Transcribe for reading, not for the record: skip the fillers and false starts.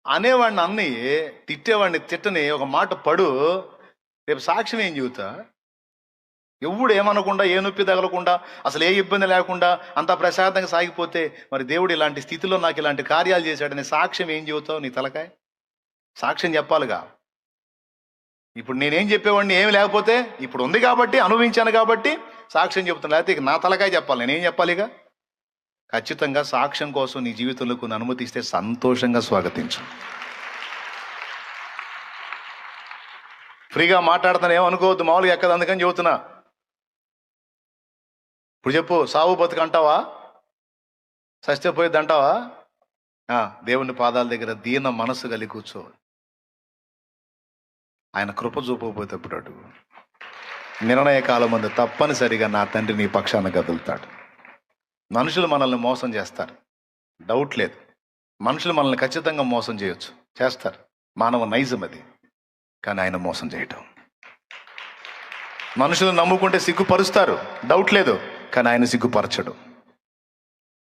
అనేవాడిని అన్ని, తిట్టేవాడిని తిట్టని, ఒక మాట పడు, రేపు సాక్ష్యం ఏం చెబుతా? ఎవడు ఏమనకుండా, ఏ నొప్పి తగలకుండా, అసలు ఏ ఇబ్బంది లేకుండా అంతా ప్రశాంతంగా సాగిపోతే, మరి దేవుడు ఇలాంటి స్థితిలో నాకు ఇలాంటి కార్యాలు చేశాడని సాక్ష్యం ఏం చెబుతావు? నీ తలకాయ సాక్ష్యం చెప్పాలిగా. ఇప్పుడు నేనేం చెప్పేవాడిని ఏమి లేకపోతే, ఇప్పుడు ఉంది కాబట్టి, అనుభవించాను కాబట్టి సాక్ష్యం చెబుతాను. లేకపోతే ఇక నా తలకాయ చెప్పాలి, నేనేం చెప్పాలిగా? ఖచ్చితంగా సాక్ష్యం కోసం నీ జీవితంలో కొన్ని అనుమతిస్తే సంతోషంగా స్వాగతించు. ఫ్రీగా మాట్లాడతాను ఏమనుకోవద్దు, మామూలుగా ఎక్కదు, అందుకని చెబుతున్నా. ఇప్పుడు చెప్పు, సావు బతుకు అంటావా? సస్యపోయిద్ది అంటావా? దేవుని పాదాల దగ్గర దీన మనసు కలిగి కూర్చో. ఆయన కృప చూపకపోతే అప్పుడు అడుగు. నిర్ణయ కాలం ముందు తప్పనిసరిగా నా తండ్రి నీ పక్షాన కదులుతాడు. మనుషులు మనల్ని మోసం చేస్తారు, డౌట్ లేదు. మనుషులు మనల్ని ఖచ్చితంగా మోసం చేయొచ్చు, చేస్తారు, మానవ నైజం అది. కానీ ఆయన మోసం చేయటం. మనుషులు నమ్ముకుంటే సిగ్గుపరుస్తారు, డౌట్ లేదు. కానీ ఆయన సిగ్గుపరచడు.